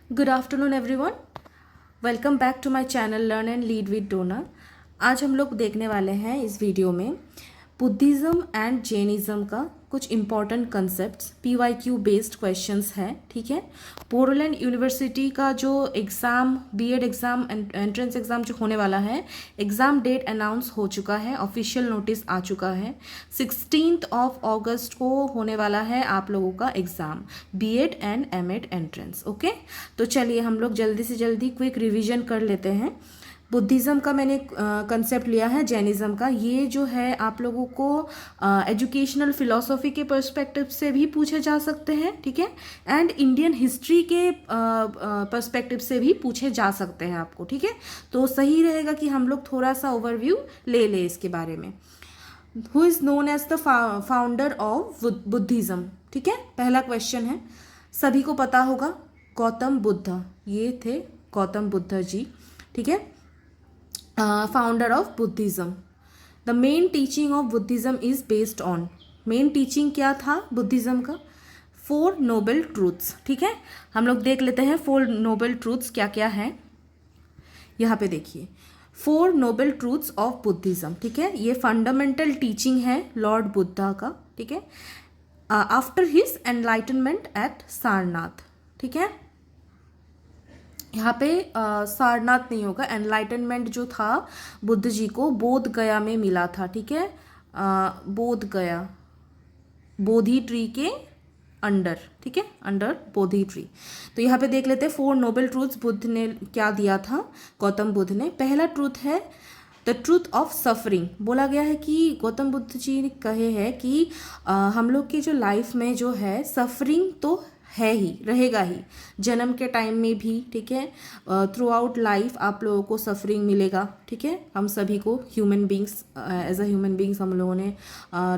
Good afternoon everyone. Welcome back to my channel learn and lead with Donna. आज हम लोग देखने वाले हैं इस वीडियो में बुद्धिज़्म एंड जैनिज़्म का कुछ important concepts PYQ based questions हैं। ठीक है, बोडोलैंड यूनिवर्सिटी का जो exam BEd exam entrance exam जो होने वाला है, एग्ज़ाम डेट अनाउंस हो चुका है, ऑफिशियल नोटिस आ चुका है। 16 अगस्त को होने वाला है आप लोगों का exam BEd and MEd entrance. Okay, तो चलिए हम लोग जल्दी से जल्दी क्विक रिवीजन कर लेते हैं। बुद्धिज़्म का मैंने कंसेप्ट लिया है, जैनिज़्म का ये जो है आप लोगों को एजुकेशनल फिलॉसफी के पर्सपेक्टिव से भी पूछे जा सकते हैं। ठीक है, एंड इंडियन हिस्ट्री के पर्सपेक्टिव से भी पूछे जा सकते हैं आपको। ठीक है, तो सही रहेगा कि हम लोग थोड़ा सा ओवरव्यू ले लें इसके बारे में। Who is known as the founder of Buddhism? ठीक है, पहला क्वेश्चन है, सभी को पता होगा, गौतम बुद्ध। ये थे गौतम बुद्ध जी। ठीक है, founder of Buddhism. The main teaching of Buddhism is based on, main teaching क्या था बुद्धिज़्म का? 4 नोबल ट्रूथ्स। ठीक है, हम लोग देख लेते हैं 4 नोबल ट्रूथ्स क्या क्या है। यहाँ पे देखिए 4 नोबल ट्रूथ्स ऑफ बुद्धिज़्म। ठीक है, ये फंडामेंटल टीचिंग है लॉर्ड बुद्धा का। ठीक है, after his enlightenment at Sarnath. ठीक है, यहाँ पे सारनाथ नहीं होगा, एनलाइटनमेंट जो था बुद्ध जी को बोध गया में मिला था। ठीक है, बोध गया, बोधि ट्री के अंडर। ठीक है, अंडर बोधि ट्री। तो यहाँ पे देख लेते हैं 4 नोबल ट्रूथ्स बुद्ध ने क्या दिया था, गौतम बुद्ध ने। पहला ट्रूथ है द ट्रूथ ऑफ सफरिंग। बोला गया है कि गौतम बुद्ध जी ने कहे हैं कि हम लोग की जो लाइफ में जो है सफरिंग तो है ही, रहेगा ही, जन्म के टाइम में भी। ठीक है, थ्रू आउट लाइफ आप लोगों को सफरिंग मिलेगा। ठीक है, हम सभी को human beings, as a human beings हम लोगों ने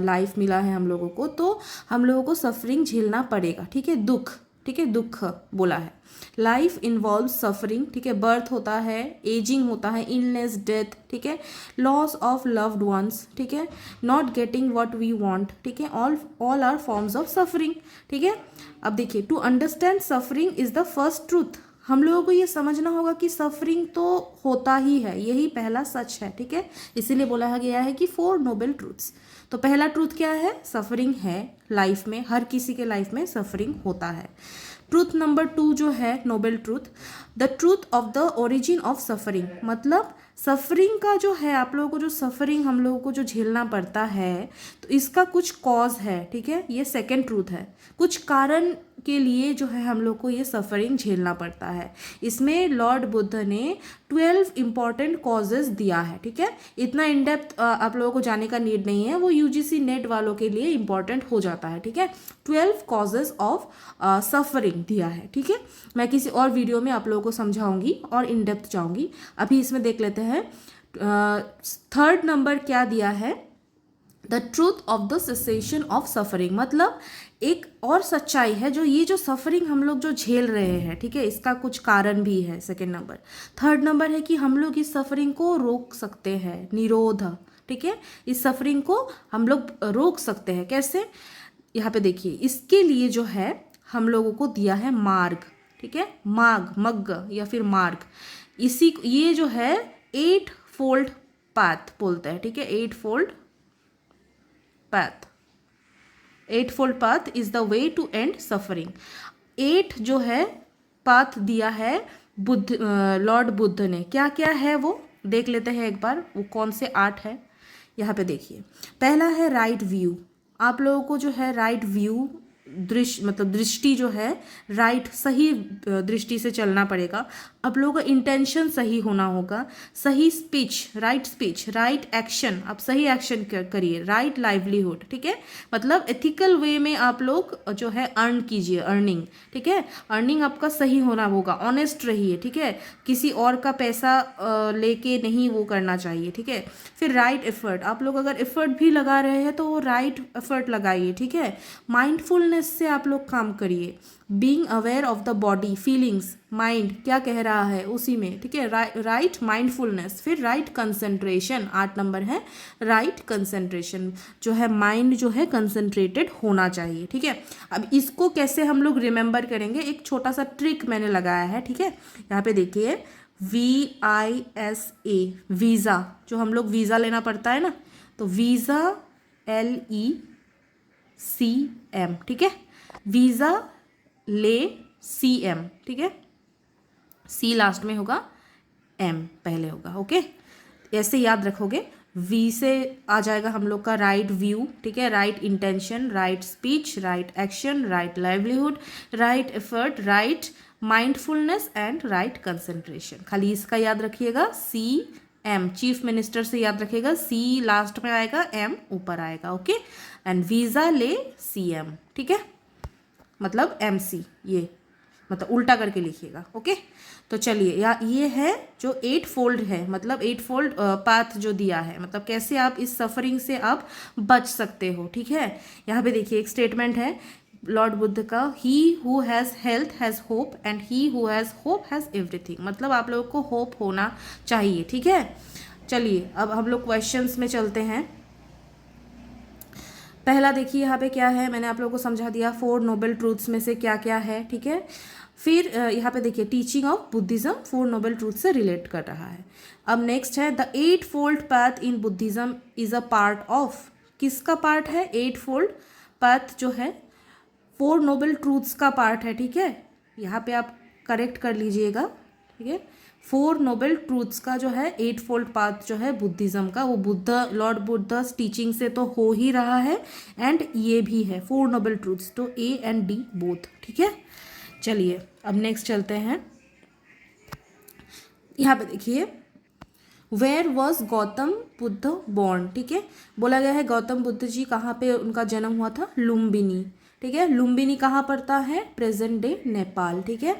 लाइफ मिला है हम लोगों को, तो हम लोगों को सफरिंग झेलना पड़ेगा। ठीक है, दुख, ठीक है, दुख बोला है। Life involve suffering. ठीक है, बर्थ होता है, एजिंग होता है, इलनेस, डेथ। ठीक है, लॉस ऑफ लव्ड वंस। ठीक है, not getting what we want. ठीक है, all are forms of suffering. ठीक है, अब देखिए to understand suffering is the first truth. हम लोगों को ये समझना होगा कि सफरिंग तो होता ही है, यही पहला सच है। ठीक है, इसीलिए बोला गया है कि 4 नोबल ट्रूथ्स। तो पहला ट्रूथ क्या है? सफरिंग है लाइफ में, हर किसी के लाइफ में सफरिंग होता है। ट्रूथ नंबर 2 जो है noble truth, the truth of the origin of suffering. मतलब सफरिंग का जो है, आप लोगों को जो सफरिंग हम लोगों को जो झेलना पड़ता है, तो इसका कुछ कॉज है। ठीक है, ये सेकेंड ट्रूथ है, कुछ कारण के लिए जो है हम लोग को ये सफरिंग झेलना पड़ता है। इसमें लॉर्ड बुद्ध ने 12 इंपॉर्टेंट कॉजेज दिया है। ठीक है, इतना इन डेप्थ आप लोगों को जाने का नीड नहीं है, वो UGC नेट वालों के लिए इंपॉर्टेंट हो जाता है। ठीक है, 12 कॉजेज ऑफ सफरिंग दिया है। ठीक है, मैं किसी और वीडियो में आप लोगों को समझाऊंगी और इन डेप्थ जाऊंगी। अभी इसमें देख लेते हैं थर्ड नंबर क्या दिया है, the truth of the cessation of suffering. मतलब एक और सच्चाई है, जो ये जो सफरिंग हम लोग जो झेल रहे हैं, ठीक है, इसका कुछ कारण भी है। सेकेंड नंबर, थर्ड नंबर है कि हम लोग इस सफरिंग को रोक सकते हैं, निरोध। ठीक है, इस सफरिंग को हम लोग रोक सकते हैं। कैसे? यहाँ पे देखिए, इसके लिए जो है हम लोगों को दिया है मार्ग। ठीक है, मार्ग, मग्ग या फिर मार्ग, इसी ये जो है 8 फोल्ड पाथ बोलते हैं। ठीक है, 8 fold path, 8-fold path is the way to end suffering। 8 जो है पाथ दिया है बुद्ध, लॉर्ड बुद्ध ने। क्या क्या है वो देख लेते हैं एक बार, वो कौन से 8 है। यहाँ पे देखिए, पहला है राइट व्यू। आप लोगों को जो है राइट व्यू, दृश्य मतलब दृष्टि जो है, राइट सही दृष्टि से चलना पड़ेगा। आप लोगों का इंटेंशन सही होना होगा, सही स्पीच, राइट एक्शन, आप सही एक्शन करिए, राइट लाइवलीहुड। ठीक है, मतलब एथिकल वे में आप लोग जो है अर्न कीजिए, अर्निंग। ठीक है, अर्निंग आपका सही होना होगा, ऑनेस्ट रहिए। ठीक है, किसी और का पैसा लेके नहीं वो करना चाहिए। ठीक है, फिर राइट एफर्ट, आप लोग अगर एफर्ट भी लगा रहे हैं तो वो राइट एफर्ट लगाइए। ठीक है, माइंडफुलनेस माइंडफुलनेस से आप लोग काम करिए, being aware of the body, feelings, mind क्या कह रहा है उसी में, ठीक है। राइट माइंडफुलनेस, फिर राइट कंसंट्रेशन, 8 नंबर है राइट कंसंट्रेशन, जो है माइंड जो है कंसंट्रेटेड होना चाहिए, ठीक है। अब इसको कैसे हम लोग रिमेंबर करेंगे, एक छोटा सा ट्रिक मैंने लगाया है, ठीक है। यहाँ पे देखिए VISA, वीज़ा, जो हम लोग वीज़ा लेना पड़ता है ना, तो वीज़ा LECM, ठीक है। वीज़ा ले CM, ठीक है। C लास्ट में होगा, M पहले होगा, ओके। ऐसे याद रखोगे। V से आ जाएगा हम लोग का राइट व्यू, ठीक है, right intention, right speech, right action, right livelihood, right effort, right mindfulness and right concentration. खाली इसका याद रखिएगा, CM चीफ मिनिस्टर से याद रखिएगा, C लास्ट में आएगा, M ऊपर आएगा, ओके। एंड वीज़ा ले CM, ठीक है, मतलब MC, ये मतलब उल्टा करके लिखिएगा, ओके। तो चलिए, या ये है जो 8 फोल्ड है, मतलब 8 फोल्ड पाथ जो दिया है, मतलब कैसे आप इस सफरिंग से आप बच सकते हो, ठीक है। यहाँ पे देखिए एक स्टेटमेंट है लॉर्ड बुद्ध का, he who has health has hope and he who has hope has everything, मतलब आप लोगों को होप होना चाहिए, ठीक है। चलिए अब हम लोग क्वेश्चंस में चलते हैं। पहला देखिए यहाँ पे क्या है, मैंने आप लोगों को समझा दिया 4 नोबल ट्रूथ्स में से क्या क्या है, ठीक है। फिर यहाँ पे देखिए teaching of Buddhism 4 noble truth से रिलेट कर रहा है। अब नेक्स्ट है the 8 fold path in Buddhism is a part of, किसका पार्ट है, 8 फोल्ड पाथ जो है 4 नोबल ट्रूथ्स का पार्ट है, ठीक है। यहाँ पे आप करेक्ट कर लीजिएगा, ठीक है। 4 नोबल ट्रूथ्स का जो है 8 फोल्ड पाथ जो है बुद्धिज़्म का, वो लॉर्ड बुद्धा टीचिंग से तो हो ही रहा है, एंड ये भी है 4 नोबल ट्रूथ्स, तो A एंड D बोथ, ठीक है। चलिए अब नेक्स्ट चलते हैं। यहाँ पे देखिए where was Gautam Buddha born, ठीक है। बोला गया है गौतम बुद्ध जी कहाँ पे उनका जन्म हुआ था, लुम्बिनी, ठीक है। लुम्बिनी कहाँ पड़ता है, प्रेजेंट डे नेपाल, ठीक है।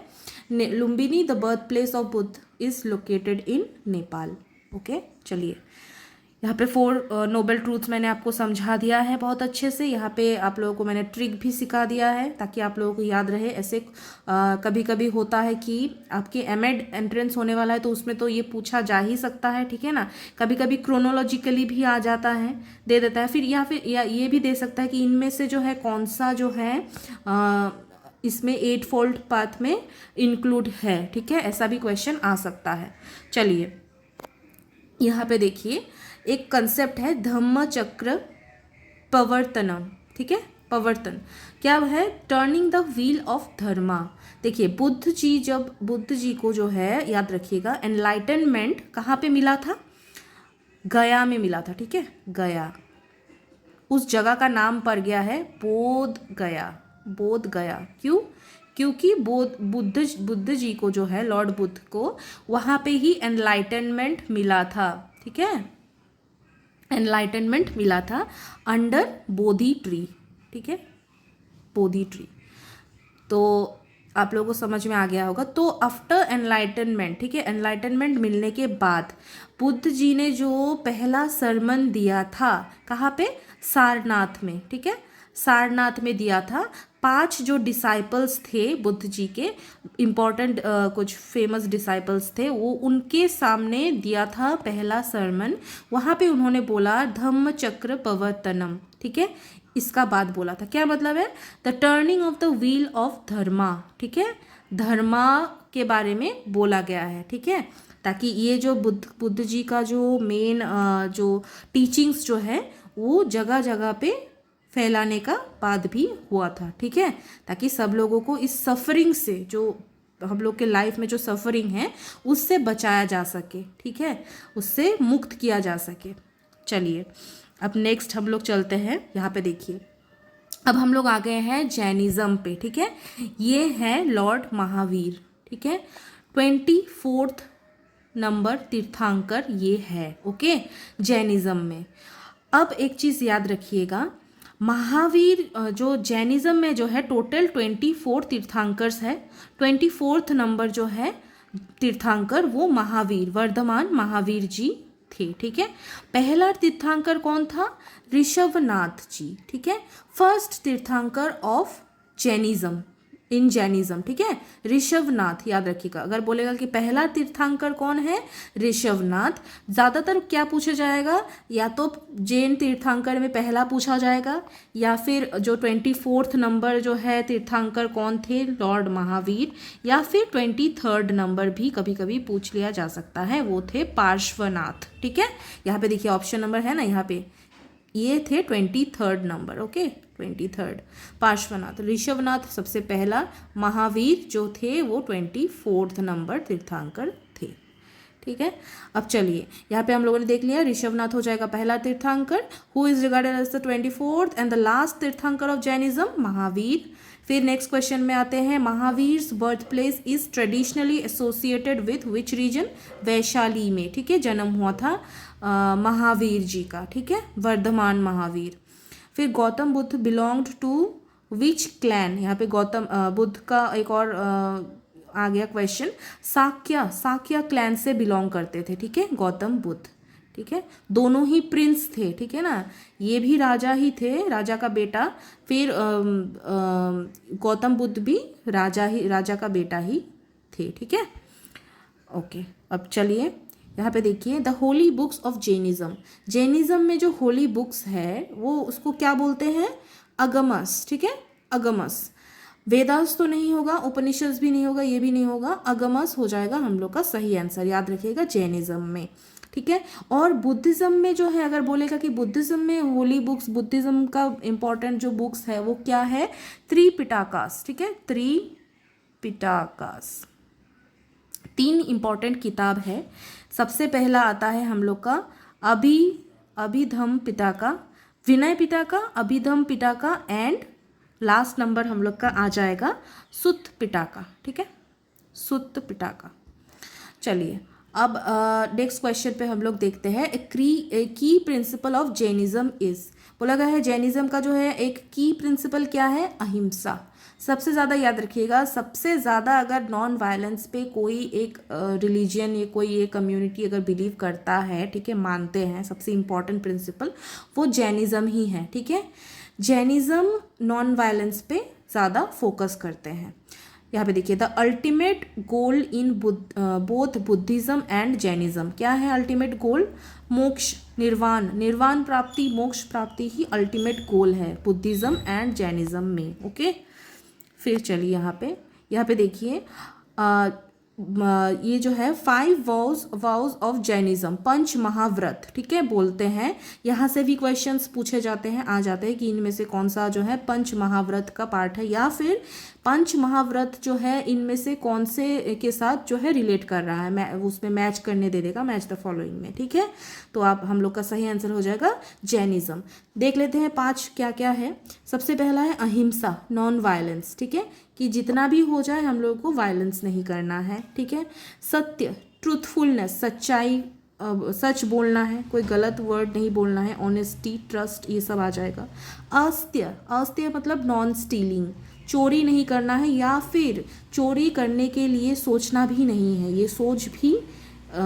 Lumbini the birth place of Buddha is located in Nepal, okay. चलिए यहाँ पे 4 नोबल ट्रूथ्स मैंने आपको समझा दिया है बहुत अच्छे से। यहाँ पे आप लोगों को मैंने ट्रिक भी सिखा दिया है ताकि आप लोगों को याद रहे। ऐसे कभी कभी होता है कि आपके एमएड एंट्रेंस होने वाला है तो उसमें तो ये पूछा जा ही सकता है, ठीक है ना। कभी कभी क्रोनोलॉजिकली भी आ जाता है, दे देता है, फिर या ये भी दे सकता है कि इनमें से जो है कौन सा जो है इसमें 8 फोल्ड पाथ में इंक्लूड है, ठीक है। ऐसा भी क्वेश्चन आ सकता है। चलिए यहाँ पे देखिए एक कंसेप्ट है धम्म चक्र प्रवर्तनम, ठीक है। प्रवर्तन क्या है, टर्निंग द व्हील ऑफ धर्मा। देखिए बुद्ध जी को जो है याद रखिएगा एनलाइटनमेंट कहाँ पे मिला था, गया में मिला था, ठीक है। गया, उस जगह का नाम पड़ गया है बोध गया, बोध गया। क्यों, क्योंकि बुद्ध जी को जो है लॉर्ड बुद्ध को वहाँ पे ही एनलाइटनमेंट मिला था, ठीक है। एनलाइटनमेंट मिला था अंडर बोधि ट्री, ठीक है, बोधि ट्री। तो आप लोगों को समझ में आ गया होगा। तो आफ्टर एनलाइटनमेंट, ठीक है, एनलाइटनमेंट मिलने के बाद बुद्ध जी ने जो पहला सरमन दिया था कहाँ पे, सारनाथ में, ठीक है, सारनाथ में दिया था। 5 जो डिसाइपल्स थे बुद्ध जी के, इम्पॉर्टेंट कुछ फेमस डिसाइपल्स थे, वो उनके सामने दिया था पहला सरमन। वहाँ पे उन्होंने बोला धम्म चक्र प्रवर्तनम, ठीक है। इसका बाद बोला था, क्या मतलब है, the turning of the wheel of dharma, ठीक है। धर्मा के बारे में बोला गया है, ठीक है, ताकि ये जो बुद्ध जी का जो मेन जो टीचिंग्स जो है वो जगह जगह पे फैलाने का बाद भी हुआ था, ठीक है, ताकि सब लोगों को इस सफरिंग से, जो हम लोग के लाइफ में जो सफरिंग है उससे बचाया जा सके, ठीक है, उससे मुक्त किया जा सके। चलिए अब नेक्स्ट हम लोग चलते हैं। यहाँ पे देखिए अब हम लोग आ गए हैं जैनिज़्म पे, ठीक है। ये है लॉर्ड महावीर, ठीक है, 24th नंबर तीर्थंकर ये है, ओके, जैनिज़्म में। अब एक चीज़ याद रखिएगा, महावीर जो जैनिज़्म में जो है टोटल 24 तीर्थंकर्स है। 24th नंबर जो है तीर्थंकर वो महावीर, वर्धमान महावीर जी थे, ठीक है। पहला तीर्थंकर कौन था, ऋषभनाथ जी, ठीक है। फर्स्ट तीर्थंकर ऑफ जैनिज्म, इन जैनिज्म, ठीक है। ऋषभनाथ याद रखिएगा, अगर बोलेगा कि पहला तीर्थंकर कौन है, ऋषभनाथ। ज़्यादातर क्या पूछा जाएगा, या तो जैन तीर्थंकर में पहला पूछा जाएगा, या फिर जो 24 नंबर जो है तीर्थंकर कौन थे, लॉर्ड महावीर, या फिर 23 नंबर भी कभी कभी पूछ लिया जा सकता है, वो थे पार्श्वनाथ, ठीक है। यहाँ पे देखिए ऑप्शन नंबर है ना, यहाँ पे ये थे 23 नंबर, ओके 23 पार्श्वनाथ। ऋषभनाथ सबसे पहला, महावीर जो थे वो 24 नंबर तीर्थंकर थे, ठीक है। अब चलिए यहाँ पे हम लोगों ने देख लिया, ऋषभनाथ हो जाएगा पहला tirthankar, who is regarded as the 24th and the last tirthankar of Jainism, Mahavir. फिर नेक्स्ट क्वेश्चन में आते हैं, Mahavir birth place is traditionally associated with which region, Vaishali में, ठीक है, जन्म हुआ था महावीर जी का, ठीक है, वर्धमान महावीर। फिर Gautam Buddha belonged to which clan, यहाँ पे गौतम बुद्ध का एक और आ गया क्वेश्चन, साक्य क्लैन से बिलोंग करते थे, ठीक है, गौतम बुद्ध, ठीक है। दोनों ही प्रिंस थे, ठीक है ना, ये भी राजा ही थे, राजा का बेटा, फिर गौतम बुद्ध भी राजा का बेटा ही थे, ठीक है, ओके। अब चलिए यहाँ पे देखिए, the holy books of Jainism, Jainism में जो होली बुक्स है वो उसको क्या बोलते हैं, अगमस, ठीक है, अगमस। वेदास तो नहीं होगा, उपनिषद भी नहीं होगा, ये भी नहीं होगा, अगमस हो जाएगा हम लोग का सही आंसर, याद रखिएगा जैनिज्म में, ठीक है। और बुद्धिज्म में जो है, अगर बोलेगा कि बुद्धिज्म में होली बुक्स, बुद्धिज्म का इंपॉर्टेंट जो बुक्स है वो क्या है, त्रिपिटाकास, ठीक है, त्रिपिटाकास, 3 इंपॉर्टेंट किताब है। सबसे पहला आता है हम लोग का अभिधम पिटाका, विनय Pitaka, Abhidhamma Pitaka, and last number हम लोग का आ जाएगा सुत्त पिटाका, ठीक है, सुत्त पिटाका। चलिए अब नेक्स्ट क्वेश्चन पे हम लोग देखते हैं, की प्रिंसिपल ऑफ जैनिज्म इज, बोला गया है जैनिज्म का जो है एक की प्रिंसिपल क्या है, अहिंसा। सबसे ज़्यादा याद रखिएगा, सबसे ज़्यादा अगर नॉन वायलेंस पे कोई एक रिलीजन या कोई एक कम्युनिटी अगर बिलीव करता है, ठीक है, मानते हैं, सबसे इम्पॉर्टेंट प्रिंसिपल वो जैनिज्म ही है, ठीक है। जैनिज्म नॉन वायलेंस पे ज़्यादा फोकस करते हैं। यहाँ पे देखिए, the ultimate goal in both Buddhism and Jainism, क्या है अल्टीमेट गोल, मोक्ष, निर्वाण प्राप्ति, मोक्ष प्राप्ति ही अल्टीमेट गोल है बुद्धिज्म एंड जैनिज्म में, ओके। फिर चलिए यहाँ पे देखिए, ये जो है 5 वाउज ऑफ जैनिज्म, पंच महाव्रत, ठीक है, बोलते हैं। यहाँ से भी क्वेश्चंस पूछे जाते हैं, आ जाते हैं कि इनमें से कौन सा जो है पंच महाव्रत का पार्ट है, या फिर पंच महाव्रत जो है इनमें से कौन से के साथ जो है रिलेट कर रहा है, मैं उसमें मैच करने दे देगा, मैच द फॉलोइंग में, ठीक है। तो आप हम लोग का सही आंसर हो जाएगा जैनिज्म। देख लेते हैं 5 क्या क्या है। सबसे पहला है अहिंसा, नॉन वायलेंस, ठीक है, कि जितना भी हो जाए हम लोग को वायलेंस नहीं करना है, ठीक है। सत्य, ट्रूथफुलनेस, सच्चाई, सच बोलना है, कोई गलत वर्ड नहीं बोलना है, ऑनेस्टी, ट्रस्ट, ये सब आ जाएगा। अस्त्य मतलब नॉन स्टीलिंग, चोरी नहीं करना है, या फिर चोरी करने के लिए सोचना भी नहीं है, ये सोच भी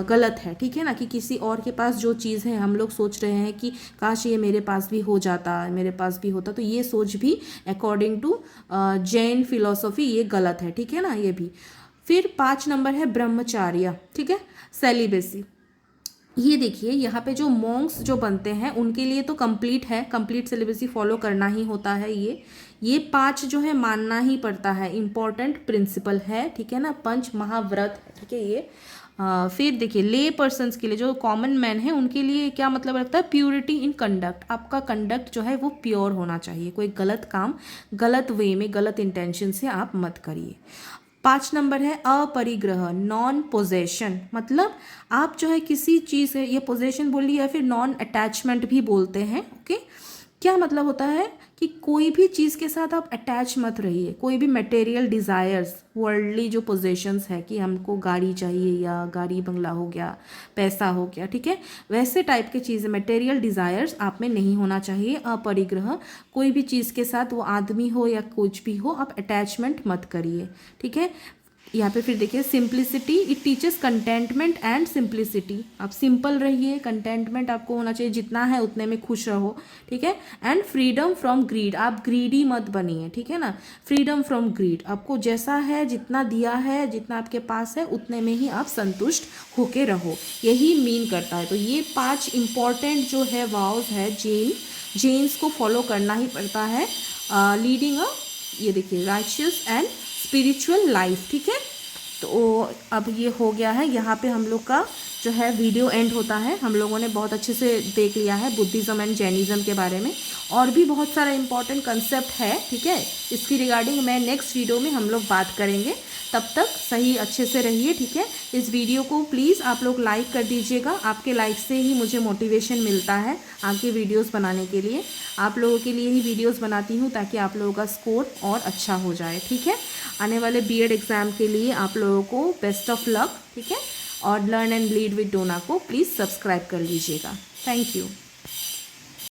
गलत है, ठीक है ना, कि किसी और के पास जो चीज़ है हम लोग सोच रहे हैं कि काश ये मेरे पास भी हो जाता, मेरे पास भी होता, तो ये सोच भी अकॉर्डिंग टू जैन फिलॉसफी ये गलत है, ठीक है ना, ये भी। फिर 5 नंबर है ब्रह्मचार्य, ठीक है, सेलिबेसी। ये देखिए यहाँ पे जो मॉन्क्स जो बनते हैं उनके लिए तो कंप्लीट है, कंप्लीट सेलिबेसी फॉलो करना ही होता है, ये 5 जो है मानना ही पड़ता है, इम्पॉर्टेंट प्रिंसिपल है, ठीक है ना, पंच महाव्रत, ठीक है ये। फिर देखिए ले पर्सन्स के लिए, जो कॉमन मैन है उनके लिए क्या मतलब रखता है, प्योरिटी इन कंडक्ट, आपका कंडक्ट जो है वो प्योर होना चाहिए, कोई गलत काम गलत वे में गलत इंटेंशन से आप मत करिए। 5 नंबर है अपरिग्रह, नॉन पोजेशन, मतलब आप जो है किसी चीज़ से, ये पोजेशन बोलिए या फिर नॉन अटैचमेंट भी बोलते हैं, ओके। क्या मतलब होता है कि कोई भी चीज़ के साथ आप अटैच मत रहिए, कोई भी मटेरियल डिज़ायर्स, वर्ल्डली जो पोजेशंस है कि हमको गाड़ी चाहिए या गाड़ी बंगला हो गया, पैसा हो गया, ठीक है, वैसे टाइप की चीज़ें, मटेरियल डिज़ायर्स आप में नहीं होना चाहिए। अपरिग्रह, कोई भी चीज़ के साथ, वो आदमी हो या कुछ भी हो, आप अटैचमेंट मत करिए, ठीक है। यहाँ पे फिर देखिए simplicity, it teaches containment and simplicity. आप सिंपल रहिए, कंटेंटमेंट आपको होना चाहिए, जितना है उतने में खुश रहो, ठीक है। एंड फ्रीडम फ्रॉम ग्रीड, आप ग्रीडी मत बनिए, ठीक है ना। फ्रीडम फ्रॉम ग्रीड, आपको जैसा है, जितना दिया है, जितना आपके पास है उतने में ही आप संतुष्ट होके रहो, यही मीन करता है। तो ये 5 इम्पॉर्टेंट जो है वाउज है जेन्स को फॉलो करना ही पड़ता है लीडिंग अ, ये देखिए, राइचियस एंड स्पिरिचुअल लाइफ, ठीक है। तो अब ये हो गया है, यहाँ पे हम लोग का जो है वीडियो एंड होता है। हम लोगों ने बहुत अच्छे से देख लिया है बुद्धिज़्म एंड जैनिज़्म के बारे में, और भी बहुत सारा इंपॉर्टेंट कंसेप्ट है, ठीक है। इसकी रिगार्डिंग मैं नेक्स्ट वीडियो में हम लोग बात करेंगे। तब तक सही अच्छे से रहिए, ठीक है। इस वीडियो को प्लीज़ आप लोग लाइक कर दीजिएगा, आपके लाइक से ही मुझे मोटिवेशन मिलता है आगे वीडियोस बनाने के लिए। आप लोगों के लिए ही वीडियोस बनाती हूँ ताकि आप लोगों का स्कोर और अच्छा हो जाए, ठीक है। आने वाले बीएड एग्ज़ाम के लिए आप लोगों को बेस्ट ऑफ लक, ठीक है। और लर्न एंड लीड विद डोना को प्लीज़ सब्सक्राइब कर लीजिएगा। Thank you.